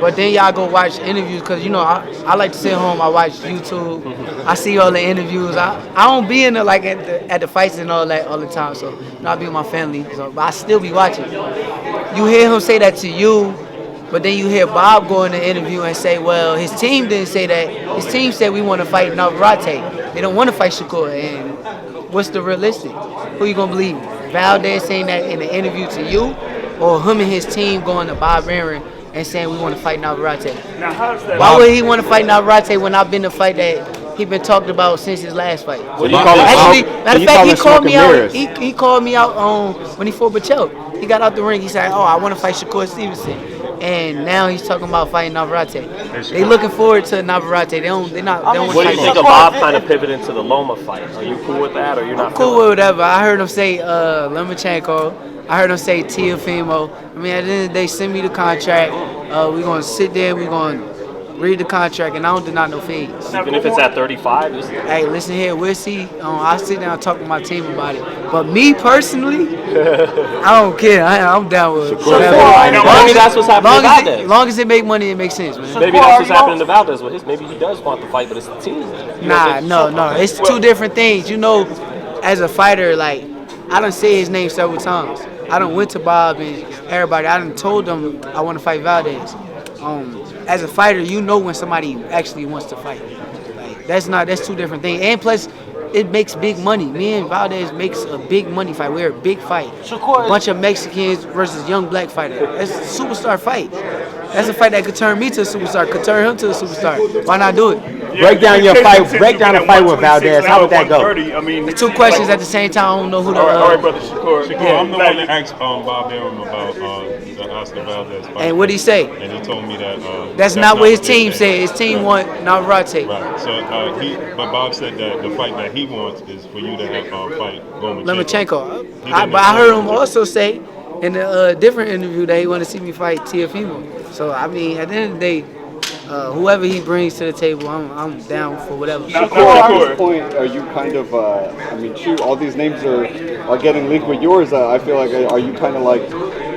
But then y'all go watch interviews because, you know, I like to sit home. I watch YouTube. I see all the interviews. I don't be in there like at the fights and all that all the time. So, you know, I be with my family. So, but I still be watching. You hear him say that to you, but then you hear Bob go in the interview and say, well, his team didn't say that. His team said we want to fight Navarrete. They don't want to fight Shakur. And what's the realistic? Who you going to believe? Valdez saying that in the interview to you, or him and his team going to Bob Arum and saying we want to fight Navarrete? Now, how's that? Why would he want to fight Navarrete when I've been the fight that he been talked about since his last fight? Well, Actually, matter of fact, he called me out. mirrors. He called me out when he fought Bachel. He got out the ring. He said, "Oh, I want to fight Shakur Stevenson," and now he's talking about fighting Navarrete. They looking forward to Navarrete. They don't. They not. They don't What do you want think of Bob kind of pivoting to the Loma fight? Are you cool with that, or you're not? Cool with whatever. I heard him say Lomachenko. I heard him say Teofimo. I mean, at the end of the day, send me the contract. We're going to sit there. We're going to read the contract, and I don't deny no fees. Even if it's at 35? Hey, listen here. We'll see. I'll sit down and talk to my team about it. But me personally, I don't care. I'm down with it. Maybe that's what's happening to Valdez. As long as it make money, it makes sense, man. Maybe that's what's happening to Valdez with his. Maybe he does want the fight, but it's the team. No. It's two different things. You know, as a fighter, like, I done say his name several times. I done went to Bob and everybody. I done told them I want to fight Valdez. As a fighter, you know when somebody actually wants to fight. Like, that's two different things. And plus, it makes big money. Me and Valdez makes a big money fight. We're a big fight. A bunch of Mexicans versus young black fighter. That's a superstar fight. That's a fight that could turn me to a superstar, could turn him to a superstar. Why not do it? Break down your fight. Break down the fight with Valdez. How would that go? I mean, Two questions at the same time. I don't know who the. All right, brother Shakur. I'm the one that asked Bob Arum about the Oscar Valdez fight. And what'd he say? And he told me that that's not what his team said. His team want Navarrete. Right. So but Bob said that the fight that he wants is for you to have fight Lomachenko. But I heard him also say in a different interview that he want to see me fight Teofimo. So I mean, at the end of the day, whoever he brings to the table, I'm down for whatever. At this point, are you kind of? I mean, shoot, all these names are getting linked with yours. I feel like, are you kind of like,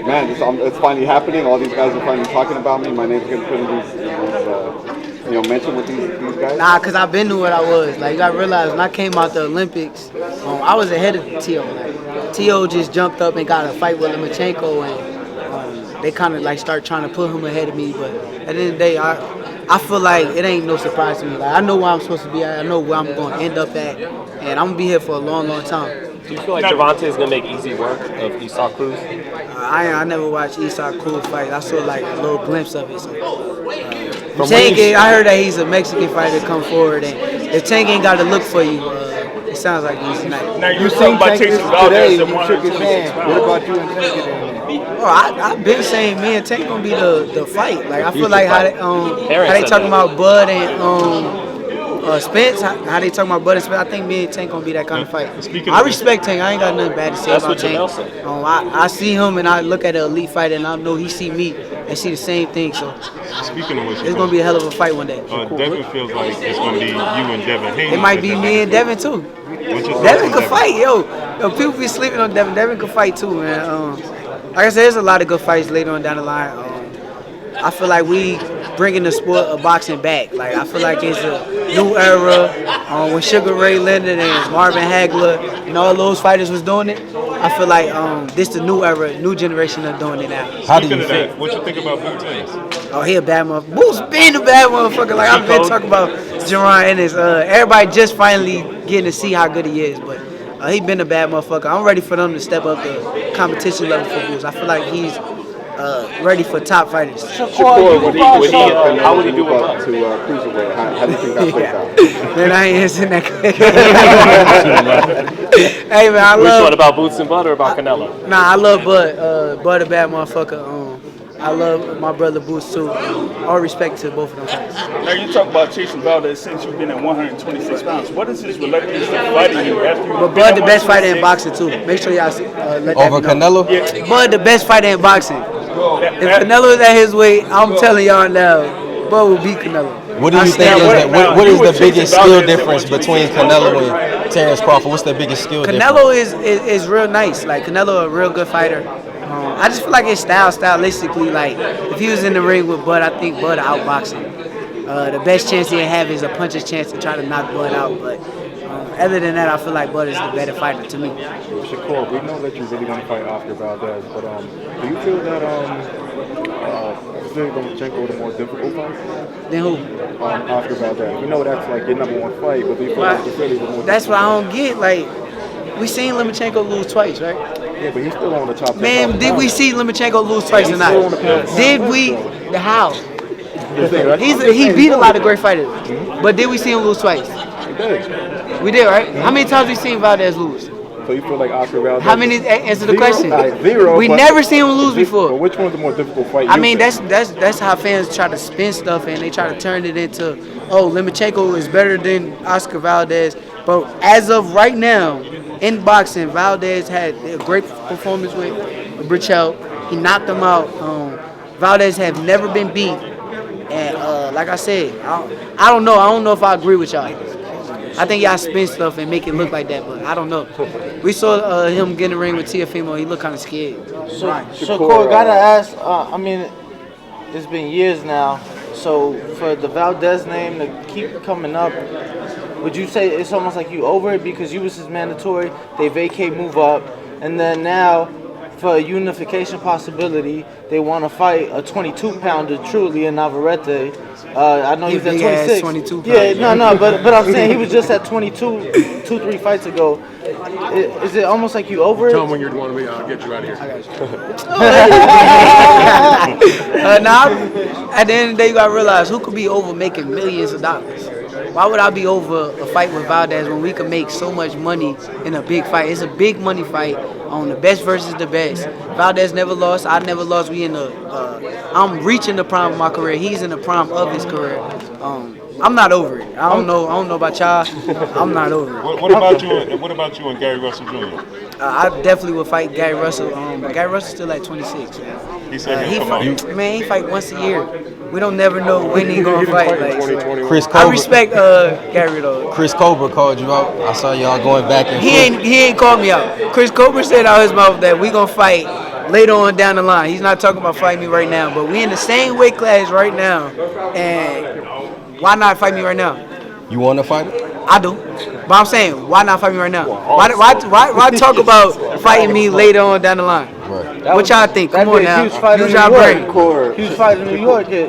man, it's finally happening. All these guys are finally talking about me. My name's getting put in these mentioned with these guys. Nah, cause I've been to what I was. Like, I realized when I came out the Olympics, I was ahead of T.O. Like, T.O. just jumped up and got a fight with Lomachenko, and they kind of like start trying to put him ahead of me. But at the end of the day, I feel like it ain't no surprise to me. Like, I know where I'm supposed to be at. I know where I'm going to end up at, and I'm gonna be here for a long, long time. Do you feel like Gervonta is gonna make easy work of Isak Cruz? I never watched Isak Cruz fight. I saw like a little glimpse of it. So, Tank, I heard that he's a Mexican fighter come forward, and if Tank ain't got to look for you, it sounds like he's nice. Now you talking about Chase Valdez at You shook his hand. What about you and Tank in there? I've been saying me and Tank gonna be the fight. Like, I feel like how they talking about Bud and Spence, how they talking about Bud and Spence. I think me and Tank gonna be that kind of fight. I respect Tank. I ain't got nothing bad to say about Tank. That's what Janelle said. I see him and I look at an elite fighter and I know he see me and see the same thing. So Speaking of which, it's gonna be a hell of a fight one day. Devin feels like it's gonna be you and Devin Haney. It might be me and Devin too. Devin could fight, yo. People be sleeping on Devin. Devin could fight too, man. Like I said, there's a lot of good fights later on down the line. I feel like we bringing the sport of boxing back. Like, I feel like it's a new era. When Sugar Ray Leonard and Marvin Hagler and all those fighters was doing it, I feel like this the new era, new generation of doing it now. How do you think? What you think about Boots? Oh, he a bad motherfucker. Boots been a bad motherfucker. Like, I've been talking about Shakur Ennis. Everybody just finally getting to see how good he is, but he been a bad motherfucker. I'm ready for them to step up the competition level for Boots. I feel like he's ready for top fighters. Shakur, how would he do it to cruiserweight? How do you think that plays out? Man, I ain't answering that question. Hey, man, I love. Which one, about Boots and Bud or about Canelo? Nah, I love Bud. Bud a bad motherfucker. I love my brother Boots too. All respect to both of them guys. Now you talk about chasing Valdez since you've been at 126 pounds. What is his reluctance to fighting you after you? But Bud the best fighter in boxing too. Make sure y'all let that Over be known. Canelo? Yeah. Bud the best fighter in boxing. If Canelo is at his weight, I'm telling y'all now, Bud will beat Canelo. What do you think what is the biggest skill difference between Canelo and Terrence Crawford? What's the biggest skill difference? Canelo is real nice. Like, Canelo a real good fighter. I just feel like his stylistically, like if he was in the ring with Bud, I think Bud outbox him. The best chance he'll have is a puncher's chance to try to knock Bud out, but other than that, I feel like Bud is the better fighter to me. Shakur, we know that you really want to fight Oscar Valdez, but do you feel that Lomachenko the more difficult fight? Then who? Oscar Valdez. We know that's like your number one fight, but do you feel like it's really the more That's what I don't get. Like, we seen Lomachenko lose twice, right? Yeah, but he's still on the top 10. Man, did we see Lomachenko lose twice or not? Did we? How? He beat a lot of great fighters, but did we see him lose twice? He did. We did, right? How many times we seen Valdez lose? So you feel like Oscar Valdez? How many? Answer the question. Zero. We never seen him lose But before. which one's the more difficult fight? I mean, that's how fans try to spin stuff and they try to turn it into, oh, Lomachenko is better than Oscar Valdez. But as of right now, in boxing, Valdez had a great performance with Burchell. He knocked him out. Valdez have never been beat. And like I said, I don't know. I don't know if I agree with y'all. I think y'all spin stuff and make it look like that, but I don't know. We saw him get in the ring with Teofimo. He looked kind of scared. Shakur, gotta ask. I mean, it's been years now. So for the Valdez name to keep coming up, would you say it's almost like you over it because you was his mandatory? They vacate, move up, and then now for a unification possibility, they want to fight a 22-pounder, truly, in Navarrete. I know he's at 26. 22 yeah, no, but I'm saying he was just at 22, 2-3 fights ago. Is it almost like you over it? Tell him when you want me to get you out of here. Now, at the end of the day, you gotta realize who could be over making millions of dollars. Why would I be over a fight with Valdez when we can make so much money in a big fight? It's a big money fight on the best versus the best. Valdez never lost. I never lost. I'm reaching the prime of my career. He's in the prime of his career. I'm not over it. I don't know about y'all. I'm not over it. What about you and Gary Russell Jr.? I definitely would fight Gary Russell. Gary Russell's still like 26. He said he fight once a year. We don't never know when he gonna fight. Chris I Colbert. respect Gary though. Chris Colbert called you out. I saw y'all going back and forth. He ain't called me out. Chris Colbert said out his mouth that we gonna fight later on down the line. He's not talking about fighting me right now, but we in the same weight class right now. And why not fight me right now? You want to fight it? I do. But I'm saying, why not fight me right now? Why talk about fighting me later on down the line? Right. What y'all think? Come on now. Huge fight in Use New y'all brain. York. Huge fight in New York. You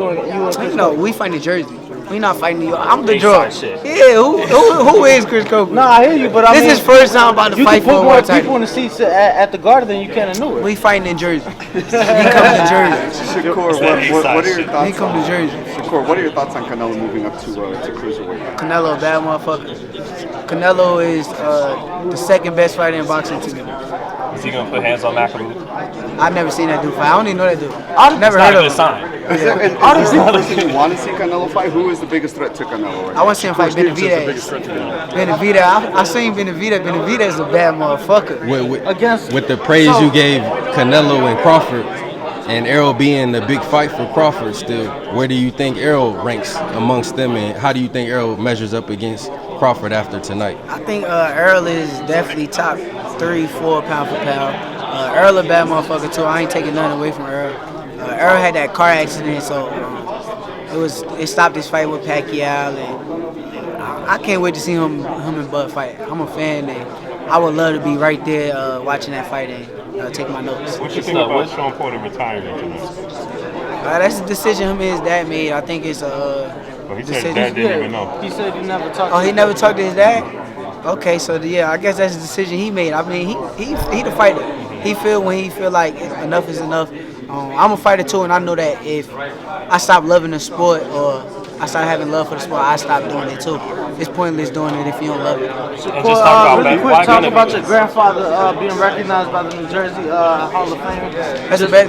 and No, we fight in Jersey. We not fighting New York. I'm the draw. Yeah, who is Chris Colbert? No, I hear you, but I mean, this is first time about to fight for more one people title. in the seats at the Garden than you can in Newark. We fighting in Jersey. He come to Jersey. Shakur, what are your thoughts? He come to Jersey. Shakur, what are your thoughts on Canelo moving up to cruiserweight? Canelo, a bad motherfucker. Canelo is the second best fighter in boxing to me. Is he gonna put hands on McAvoy? I've never seen that dude fight. I don't even know that dude. It's Never not heard a of good him. sign. Is there the person you want to see Canelo fight? Who is the biggest threat to Canelo right I want to see him fight Benavidez. I seen Benavidez. Benavidez is a bad motherfucker. With the praise you gave Canelo and Crawford, and Errol being the big fight for Crawford still, where do you think Errol ranks amongst them, and how do you think Errol measures up against Crawford after tonight? I think Errol is definitely top 3-4 pound for pound. Errol a bad motherfucker too. I ain't taking nothing away from Errol. Errol had that car accident, so it stopped his fight with Pacquiao, and I can't wait to see him and Bud fight. I'm a fan, and I would love to be right there watching that fight and take my notes. What you think about Sean Porter retiring tonight? That's a decision him and his dad made. I think it's a Well, he said decision. Dad didn't even know. He said you never talked. Oh, he never talked to his dad? Okay, so yeah, I guess that's a decision he made. I mean, he the fighter. He feel when he feel like enough is enough. I'm a fighter too, and I know that if I stop loving the sport or I start having love for the sport, I stop doing it too. It's pointless doing it if you don't love it. Really quick, talk about your grandfather being recognized by the New Jersey Hall of Fame.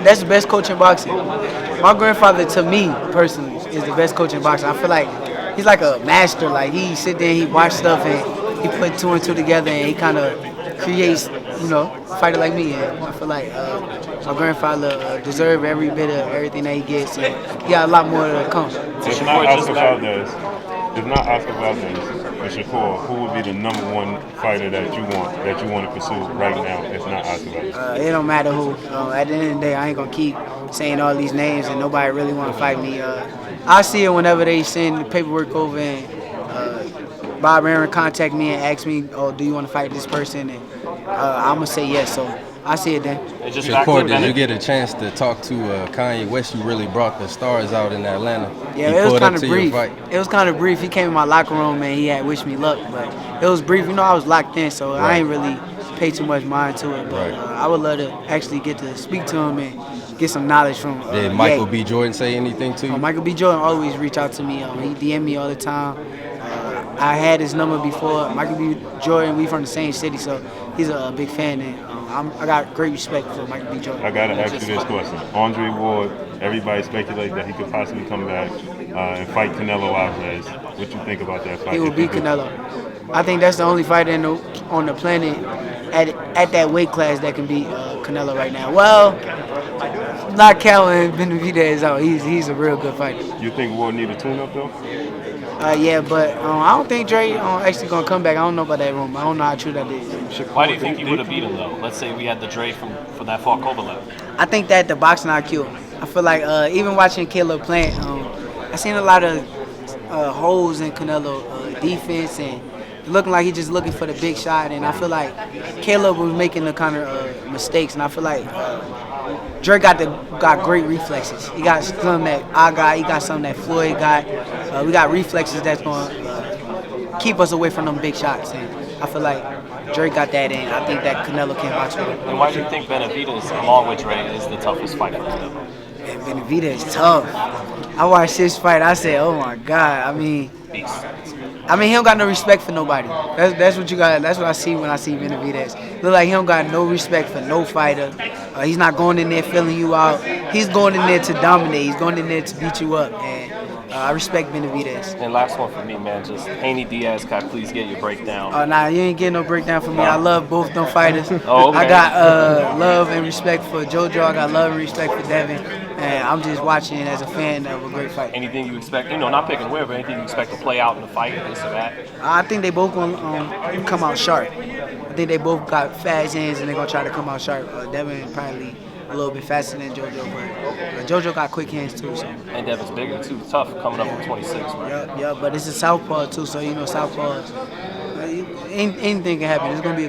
That's the best coach in boxing. My grandfather, to me personally, is the best coach in boxing. I feel like he's like a master. Like he sit there, and he watch stuff, and he put 2 and 2 together, and he kind of creates, a fighter like me. And I feel like my grandfather deserves every bit of everything that he gets, and he got a lot more to come. It's not Oscar Valdez. for Shakur, who would be the #1 fighter that you want to pursue right now, if not afterwards? It don't matter who. At the end of the day, I ain't gonna keep saying all these names and nobody really want to fight me. I see it whenever they send the paperwork over and Bob Aaron contact me and ask me, "Oh, do you want to fight this person?" And I'm gonna say yes. So I see it then. Shakur, did you get a chance to talk to Kanye West? You really brought the stars out in Atlanta. Yeah, it was kind of brief. It was kind of brief. He came in my locker room and he had wished me luck, but it was brief. You know, I was locked in, so I ain't really pay too much mind to it. But I would love to actually get to speak to him and get some knowledge from him. Did Michael B. Jordan say anything to you? Michael B. Jordan always reach out to me. He DM me all the time. I had his number before. Michael B. Jordan, we from the same city, so he's a big fan. And I got great respect for Michael B. Jordan. I gotta ask you this question: Andre Ward, everybody speculates that he could possibly come back and fight Canelo-Ward. What you think about that fight? He will beat Canelo. I think that's the only fighter on the planet at that weight class that can beat Canelo right now. Well, not counting Benavidez out. He's a real good fighter. You think Ward need a tune-up though? Yeah, but I don't think Dre actually gonna come back. I don't know about that rumor. I don't know how true that is. Why do you think he would have beat him though? Let's say we had the Dre for that fought Colbert. I think that the boxing IQ. I feel like even watching Caleb Plant, I seen a lot of holes in Canelo defense and looking like he's just looking for the big shot. And I feel like Caleb was making the kind of mistakes. And I feel like Dre got great reflexes. He got something that I got. He got something that Floyd got. We got reflexes that's going to keep us away from them big shots. And I feel like Dre got that in. I think that Canelo can't box with him. And why do you think Benavidez, along with Dre, is the toughest fight for Canelo? Man, Benavidez is tough. I watched his fight. I said, oh my God. I mean, he don't got no respect for nobody. That's what you got. That's what I see when I see Benavidez. Look like he don't got no respect for no fighter. He's not going in there filling you out. He's going in there to dominate. He's going in there to beat you up. And I respect Benavidez. And last one for me, man. Just Haney Diaz, can I please get your breakdown? Nah, you ain't getting no breakdown from me. I love both them fighters. Oh, okay. I got love and respect for JoJo. I got love and respect for Devin. And I'm just watching as a fan of a great fight. Anything you expect, not picking where, but anything you expect to play out in the fight, this or that? I think they both going to come out sharp. I think they both got fast hands and they're going to try to come out sharp. Devin probably a little bit faster than JoJo, but JoJo got quick hands too. So. And Devin's bigger too, tough, coming up from 26. Yeah, but it's a southpaw too, so southpaws, anything can happen. It's going to be